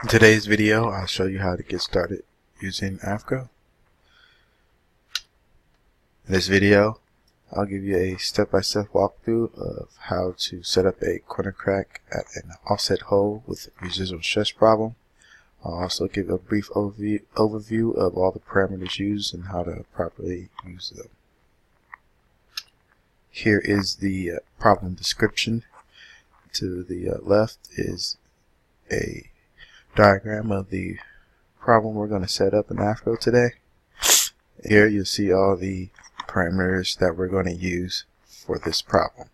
In today's video, I'll show you how to get started using AFGROW. In this video, I'll give you a step-by-step walkthrough of how to set up a corner crack at an offset hole with a residual stress problem. I'll also give a brief overview of all the parameters used and how to properly use them. Here is the problem description. To the left is a diagram of the problem we're going to set up in AFGROW today. Here you'll see all the parameters that we're going to use for this problem.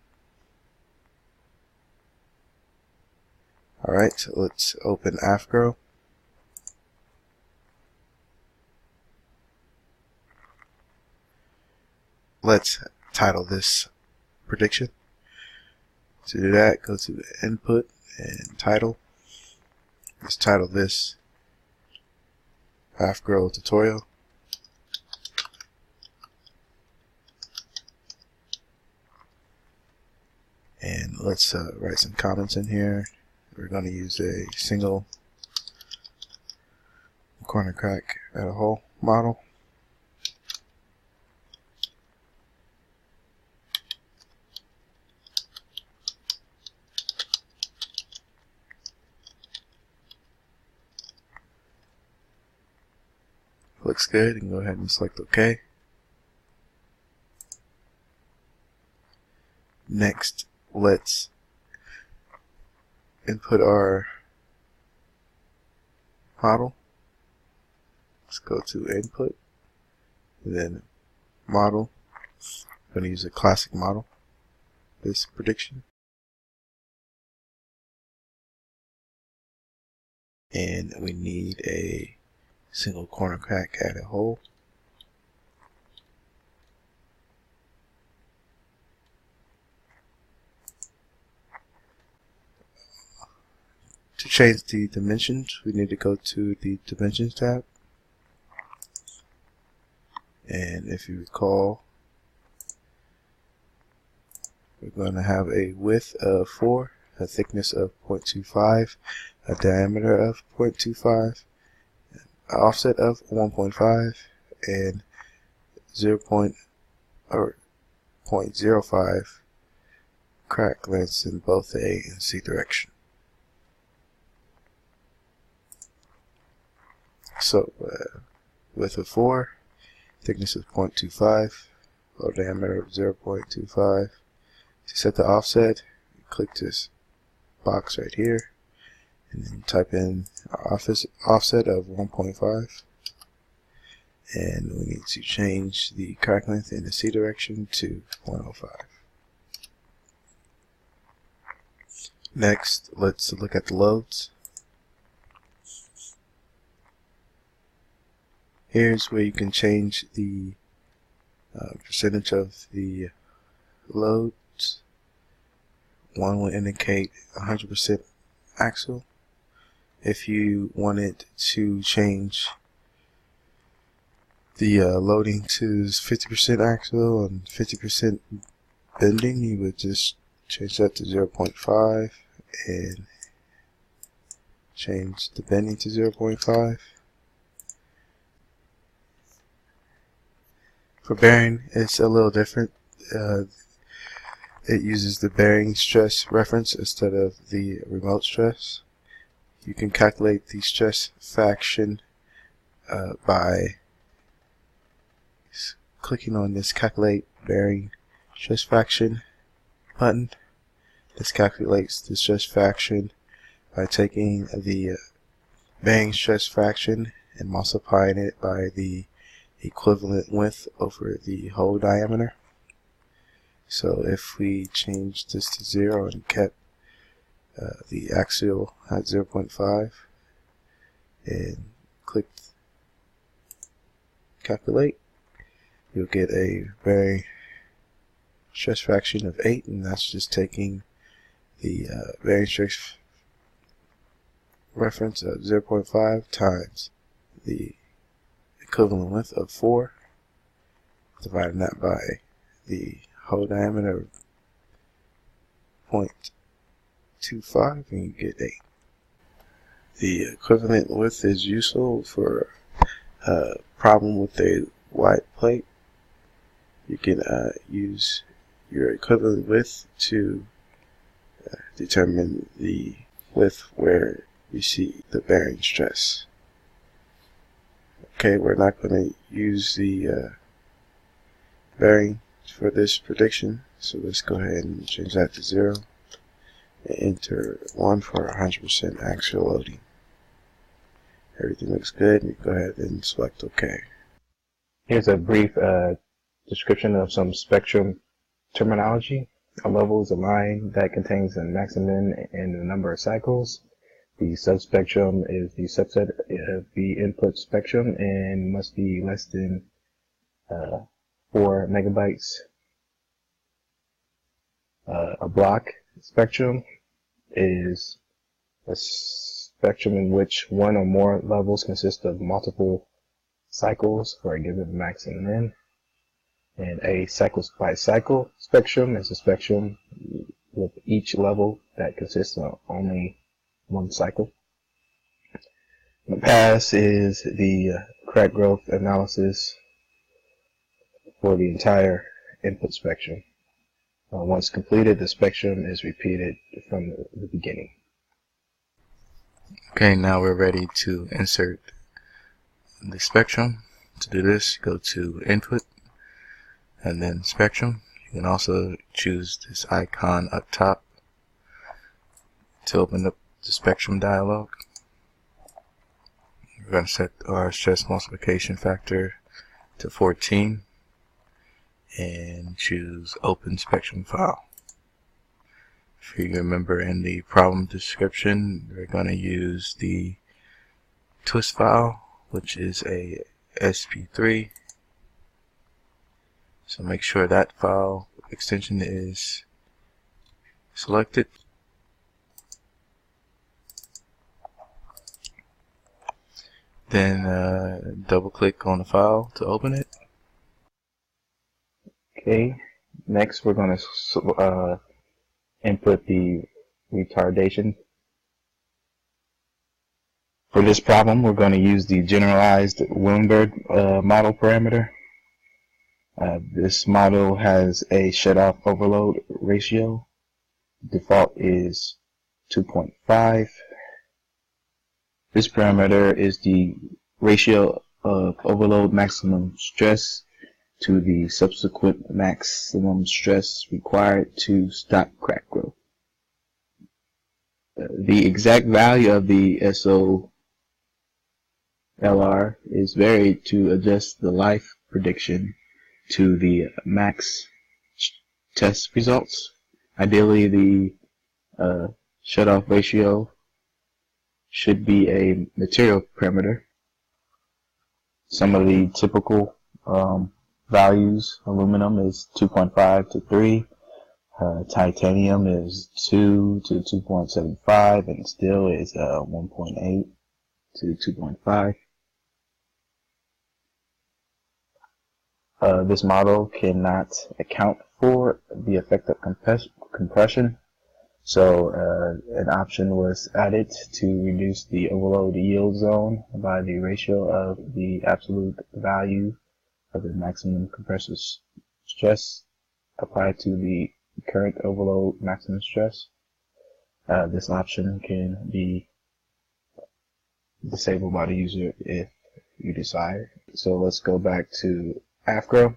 Alright, so let's open AFGROW. Let's title this prediction. To do that, go to the input and title. Let's title this AFGROW tutorial. And let's write some comments in here. We're going to use a single corner crack at a hole model. Looks good, and go ahead and select OK. Next, let's input our model. Let's go to input, and then model. I'm going to use a classic model, this prediction. And we need a single corner crack at a hole. To change the dimensions, we need to go to the Dimensions tab. And if you recall, we're going to have a width of 4, a thickness of 0.25, a diameter of 0.25, an offset of 1.5, and 0.05 crack lengths in both the A and C direction. So width of 4, thickness of 0.25, low diameter of 0.25. To set the offset, click this box right here, and then type in our offset of 1.5. And we need to change the crack length in the C direction to 0.05. Next, let's look at the loads. Here's where you can change the percentage of the loads. One will indicate 100% axial. If you wanted to change the loading to 50% axial and 50% bending, you would just change that to 0.5 and change the bending to 0.5. For bearing, it's a little different. It uses the bearing stress reference instead of the remote stress. You can calculate the stress fraction by clicking on this Calculate Bearing Stress Fraction button. This calculates the stress fraction by taking the bearing stress fraction and multiplying it by the equivalent width over the hole diameter. So if we change this to 0 and kept the axial at 0.5 and clicked calculate, you'll get a bearing stress fraction of 8, and that's just taking the bearing stress reference of 0.5 times the equivalent width of 4, dividing that by the hole diameter of 0.25, and you get 8. the equivalent width is useful for a problem with a wide plate. You can use your equivalent width to determine the width where you see the bearing stress. Okay, we're not going to use the bearing for this prediction, so let's go ahead and change that to 0 and enter 1 for 100% actual loading. Everything looks good, and you go ahead and select OK. Here's a brief description of some spectrum terminology. A level is a line that contains a maximum and a number of cycles. The subspectrum is the subset of the input spectrum and must be less than 4 megabytes. A block spectrum is a spectrum in which one or more levels consist of multiple cycles for a given max and min. And a cycle by cycle spectrum is a spectrum with each level that consists of only one cycle. The pass is the crack growth analysis for the entire input spectrum. Once completed, the spectrum is repeated from the beginning. Okay, now we're ready to insert the spectrum. To do this, go to Input and then Spectrum. You can also choose this icon up top to open up the spectrum dialog. We're going to set our stress multiplication factor to 14 and choose Open Spectrum File. If you remember in the problem description, we're going to use the twist file, which is a SP3. So make sure that file extension is selected. Then double click on the file to open it. Okay, next we're going to input the retardation. For this problem, we're going to use the Generalized Willenborg model parameter. This model has a shutoff overload ratio. Default is 2.5. This parameter is the ratio of overload maximum stress to the subsequent maximum stress required to stop crack growth. The exact value of the SOLR is varied to adjust the life prediction to the max test results. Ideally, the shutoff ratio should be a material parameter. Some of the typical values: aluminum is 2.5 to 3, titanium is 2 to 2.75, and steel is 1.8 to 2.5. This model cannot account for the effect of compression, so an option was added to reduce the overload yield zone by the ratio of the absolute value of the maximum compressive stress applied to the current overload maximum stress. This option can be disabled by the user if you desire. So let's go back to AFGROW,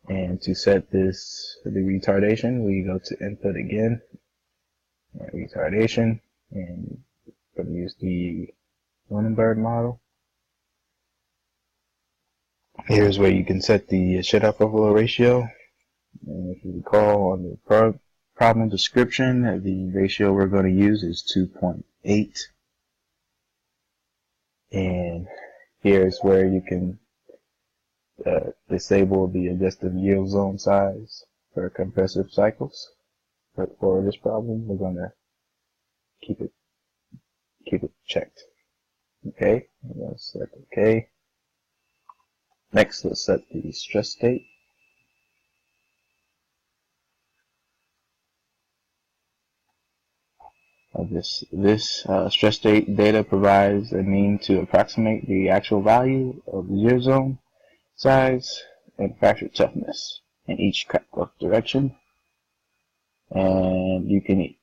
and to set the retardation, we go to Input again, retardation, and we're going to use the Willenborg model. Here's where you can set the shutoff overload ratio. And if you recall on the problem description, the ratio we're going to use is 2.8. And here's where you can disable the adjusted yield zone size for compressive cycles. But for this problem, we're going to keep it checked. Okay, let's select OK. Next, let's set the stress state. This stress state data provides a mean to approximate the actual value of the zero zone size and fracture toughness in each crack growth direction. And you can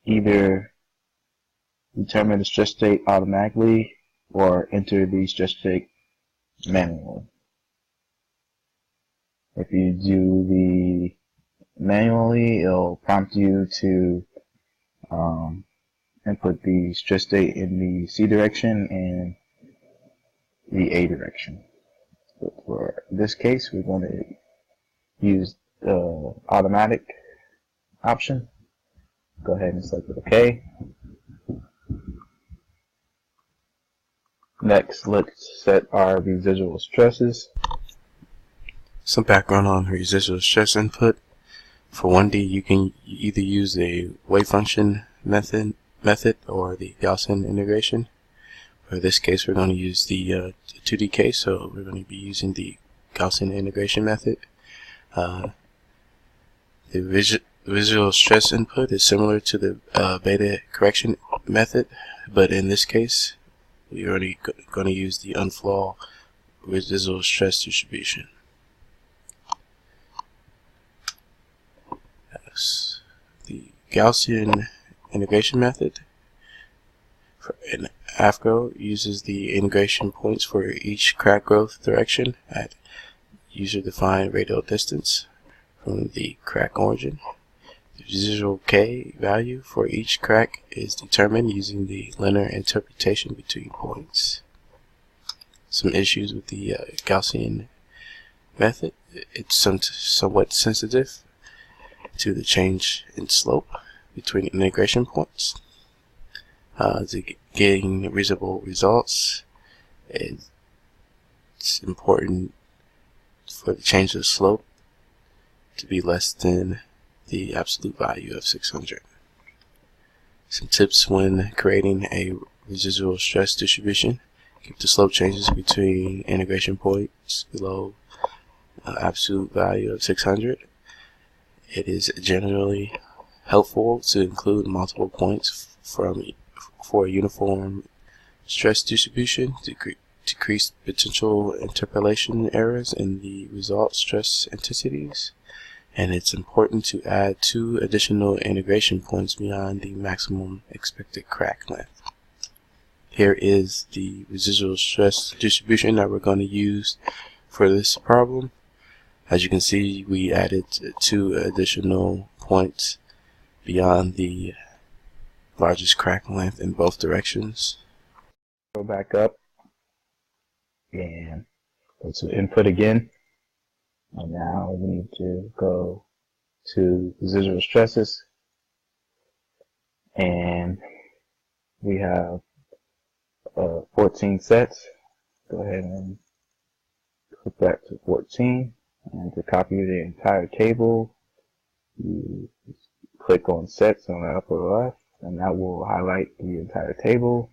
either determine the stress state automatically or enter the stress state manually. If you do the manually, it'll prompt you to input the stress state in the C direction and the A direction. But for this case, we're going to use the automatic option. Go ahead and select OK. Next, let's set our residual stresses. Some background on residual stress input. For 1D, you can either use the wave function method or the Gaussian integration. For this case, we're going to use the 2D case, so we're going to be using the Gaussian integration method. The residual stress input is similar to the beta correction method, but in this case, we're already going to use the unflaw residual stress distribution. The Gaussian integration method in AFGROW uses the integration points for each crack growth direction at user-defined radial distance from the crack origin. The residual K value for each crack is determined using the linear interpretation between points. Some issues with the Gaussian method: it's somewhat sensitive to the change in slope between integration points. To gain reasonable results, it's important for the change of slope to be less than the absolute value of 600. Some tips when creating a residual stress distribution: keep the slope changes between integration points below absolute value of 600. It is generally helpful to include multiple points for a uniform stress distribution to decrease potential interpolation errors in the result stress intensities. And it's important to add 2 additional integration points beyond the maximum expected crack length. Here is the residual stress distribution that we're going to use for this problem. As you can see, we added 2 additional points beyond the largest crack length in both directions. Go back up and go to input again. And now we need to go to residual stresses. And we have 14 sets. Go ahead and click that to 14. And to copy the entire table, you click on sets on the upper left, and that will highlight the entire table.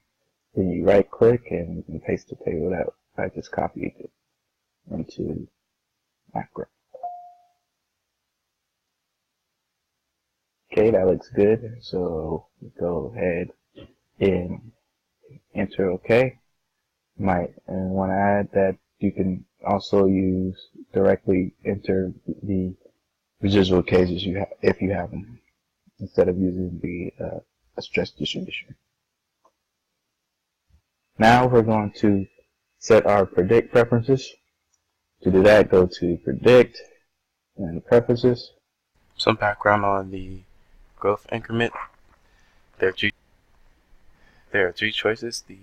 Then you right click and you can paste the table that I just copied it into AFGROW. Okay, that looks good. So go ahead and enter OK. Might want to add that you can also directly enter the residual cases if you have them, instead of using the stress distribution. Now we're going to set our predict preferences. To do that, go to predict and preferences. Some background on the growth increment. There are 3 choices. The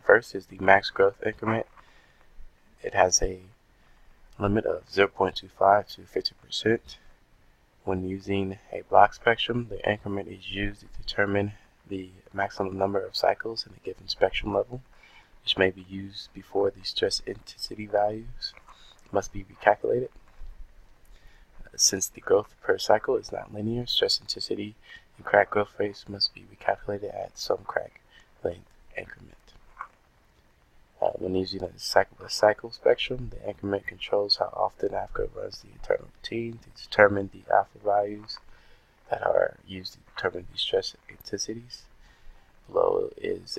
first is the max growth increment. It has a limit of 0.25 to 50%. When using a block spectrum, the increment is used to determine the maximum number of cycles in a given spectrum level, which may be used before the stress intensity values must be recalculated. Since the growth per cycle is not linear, stress intensity and crack growth rates must be recalculated at some crack length increment. When using a cycle spectrum, the increment controls how often AFGROW runs the internal routine to determine the alpha values that are used to determine the stress intensities. Below is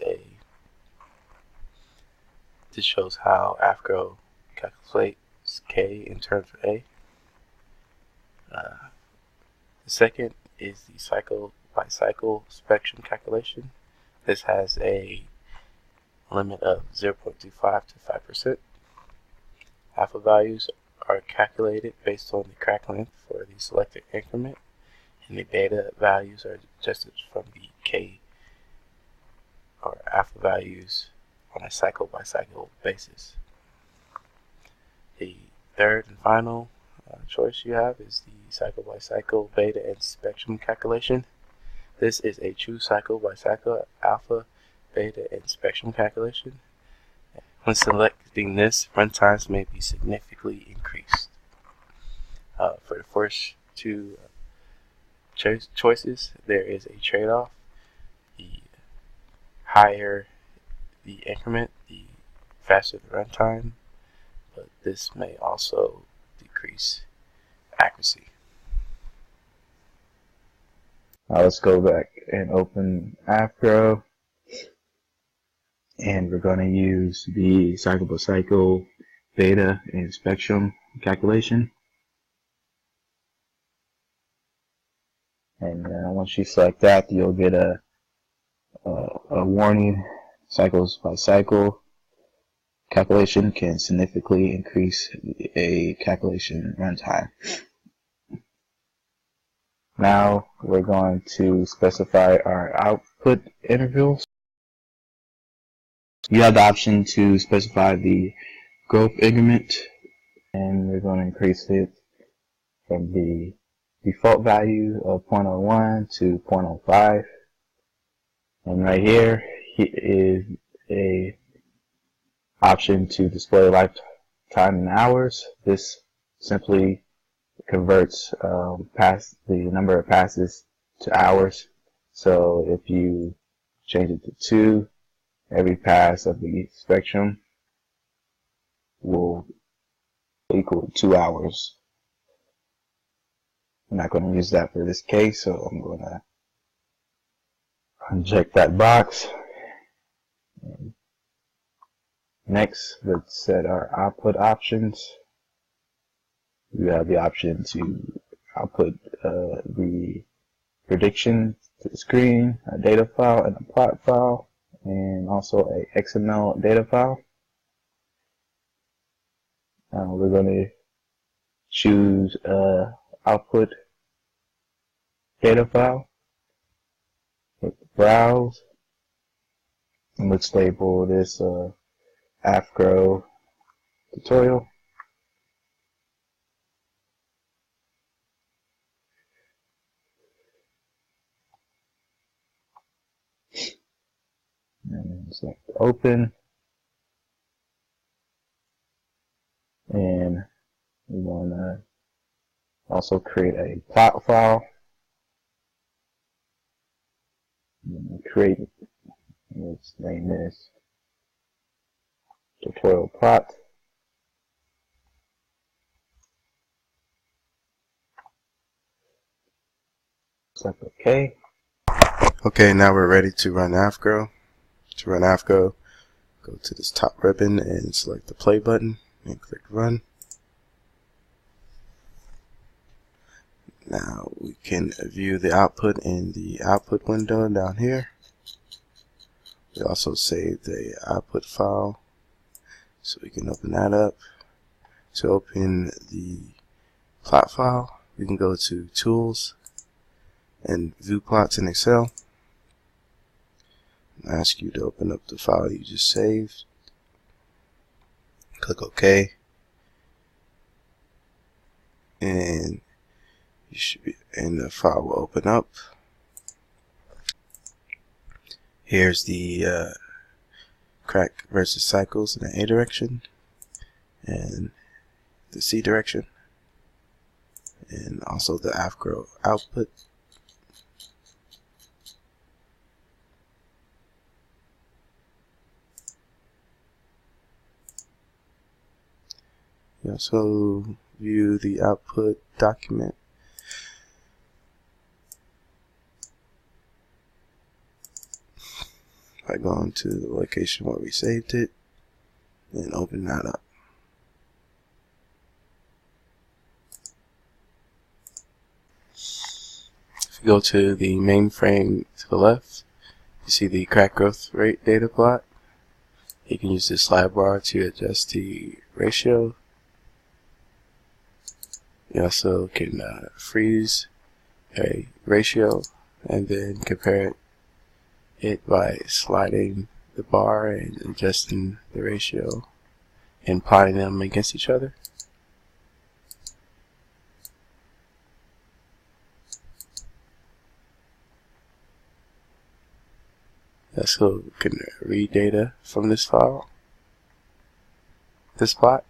this shows how AFGROW calculates K in terms of A. The second is the cycle by cycle spectrum calculation. This has a limit of 0.25 to 5%. Alpha values are calculated based on the crack length for the selected increment, and the beta values are adjusted from the K or alpha values on a cycle by cycle basis. The third and final choice you have is the cycle by cycle beta and spectrum calculation. This is a true cycle by cycle alpha, beta, and spectrum calculation. When selecting this, runtimes may be significantly increased. For the first two choices, there is a trade-off. The higher the increment, the faster the runtime, but this may also decrease accuracy. Now let's go back and open AFGROW, and we're going to use the cycle by cycle beta and spectrum calculation. And once you select that, you'll get a warning. Cycles by cycle calculation can significantly increase a calculation runtime. Now we're going to specify our output intervals. You have the option to specify the growth increment, and we're going to increase it from the default value of 0.01 to 0.05. And right here is a option to display lifetime in hours. This simply converts past the number of passes to hours. So if you change it to 2, every pass of the spectrum will equal 2 hours. I'm not going to use that for this case, so I'm going to uncheck that box. And next, let's set our output options. You have the option to output the prediction to the screen, a data file, and a plot file, and also a XML data file. Now we're going to choose output data file. Hit browse, and let's label this AFGROW tutorial. And select open, and we want to also create a plot file. Create, let's name this tutorial plot. Select OK. Okay, now we're ready to run AFGROW. To run AFGROW, go to this top ribbon and select the play button and click run. Now we can view the output in the output window down here. We also saved the output file, so we can open that up. To open the plot file, we can go to Tools and View Plots in Excel. I'll ask you to open up the file you just saved. Click OK, and the file will open up. Here's the crack versus cycles in the A direction and the C direction, and also the AFGROW output. You also view the output document. by going to the location where we saved it and open that up. If you go to the mainframe to the left, you see the crack growth rate data plot. You can use this slide bar to adjust the ratio. You also can freeze a ratio and then compare it by sliding the bar and adjusting the ratio and plotting them against each other. So we can read data from this file, this plot.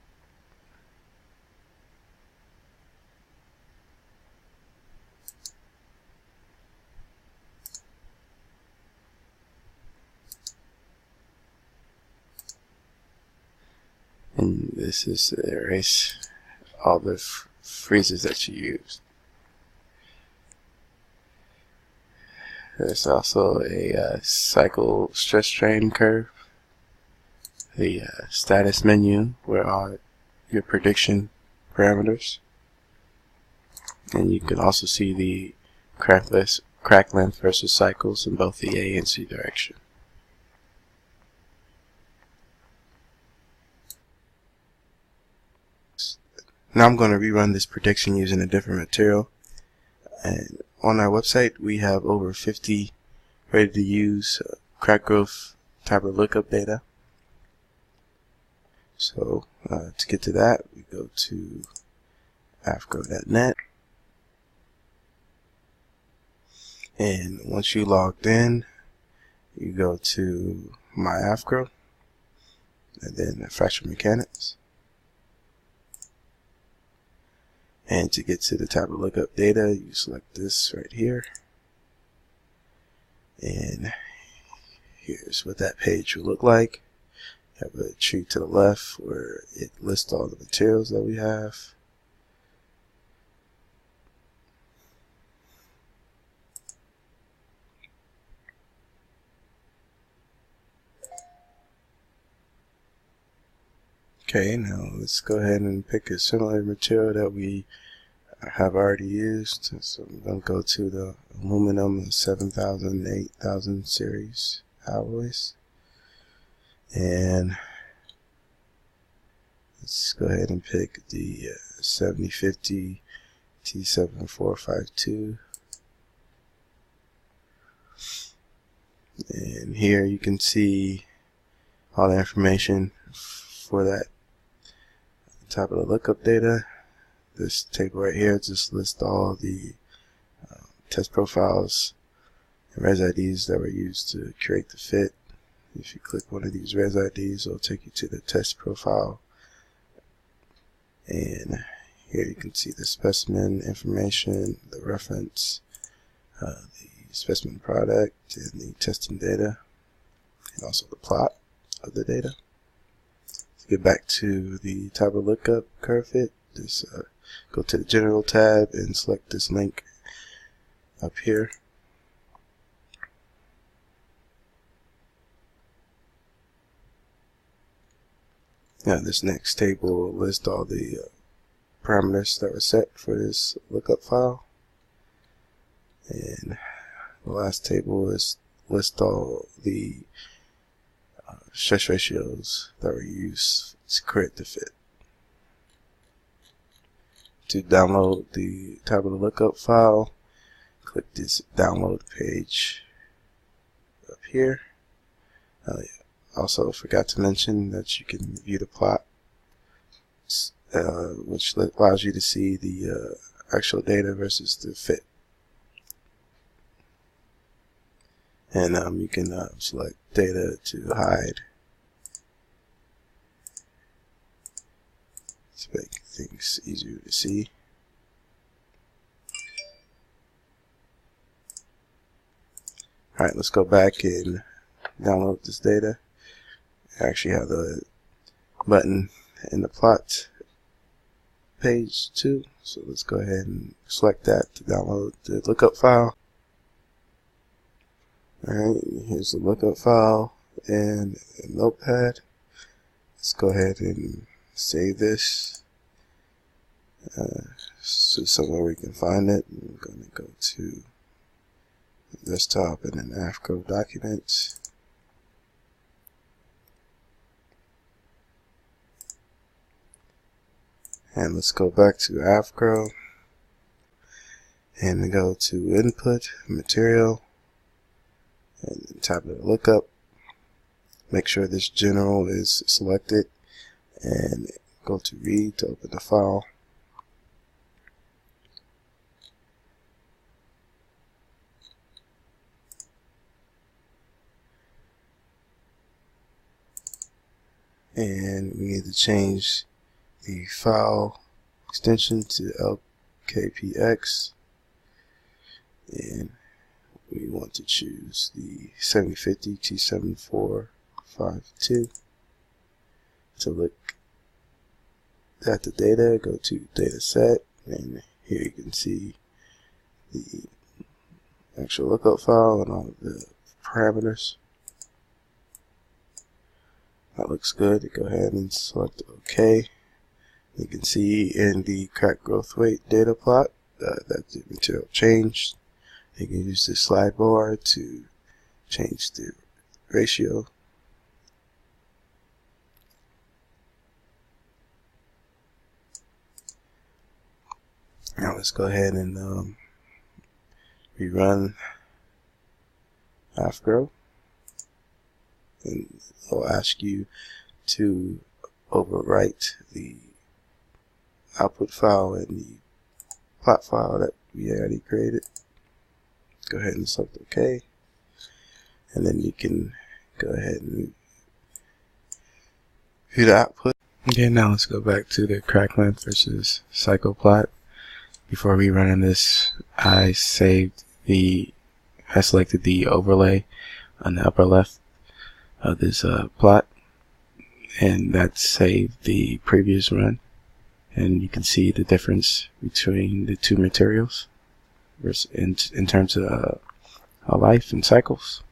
And this is to erase all the freezes that you used. There's also a cycle stress strain curve, the status menu where all your prediction parameters, and you can also see the crack length versus cycles in both the A and C direction. Now I'm going to rerun this prediction using a different material, and on our website we have over 50 ready to use crack growth tablet lookup data. So to get to that, we go to AFGROW.net, and once you logged in, you go to My AFGROW and then Fracture Mechanics. And to get to the tablet lookup data, you select this right here. And here's what that page will look like. You have a tree to the left where it lists all the materials that we have. Okay, now let's go ahead and pick a similar material that we have already used. So I'm going to go to the aluminum 7000, 8000 series alloys, and let's go ahead and pick the 7050 T7452, and here you can see all the information for that top of the lookup data. This table right here just lists all the test profiles and res IDs that were used to create the fit. If you click one of these res IDs, it'll take you to the test profile, and here you can see the specimen information, the reference, the specimen product, and the testing data, and also the plot of the data. To get back to the type of lookup curve fit, just go to the General tab and select this link up here. Now this next table will list all the parameters that were set for this lookup file, and the last table is list all the stress ratios that were used to create the fit. To download the type of the lookup file, click this download page up here. Also forgot to mention that you can view the plot, which allows you to see the actual data versus the fit. And you can select data to hide to make things easier to see. Alright, let's go back and download this data. I actually have the button in the plot page too, so let's go ahead and select that to download the lookup file. Alright, here's the lookup file and a notepad. Let's go ahead and save this so somewhere we can find it. I'm going to go to desktop and then AFGROW documents. And let's go back to AFGROW and go to input, material, and then tablet lookup. Make sure this general is selected and go to read to open the file. And we need to change the file extension to LKPX, and we want to choose the 7050 T7452. To look at the data, go to data set, and here you can see the actual lookup file and all of the parameters. That looks good. Go ahead and select OK. You can see in the crack growth rate data plot that the material changed. You can use the slide bar to change the ratio. Now let's go ahead and rerun AFGROW, and it'll ask you to overwrite the output file and the plot file that we already created. Go ahead and select OK, and then you can go ahead and view the output. Okay, now let's go back to the crack length versus cycle plot. Before rerunning this, I selected the overlay on the upper left of this plot, and that saved the previous run. And you can see the difference between the two materials in terms of life and cycles.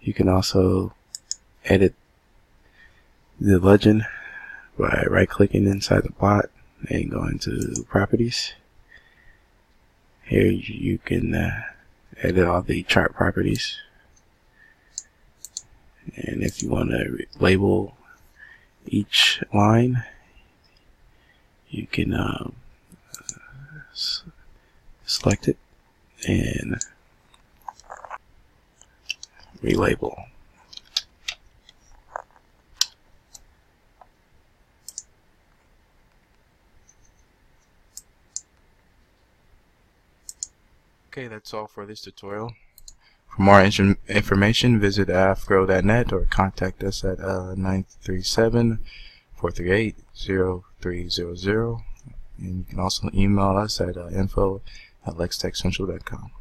You can also edit the legend by right-clicking inside the plot and going to properties. Here you can edit all the chart properties, and if you want to label each line, you can select it and relabel. Okay, that's all for this tutorial. For more information, visit afgrow.net or contact us at 937-438-0300. And you can also email us at info@lextechcentral.com.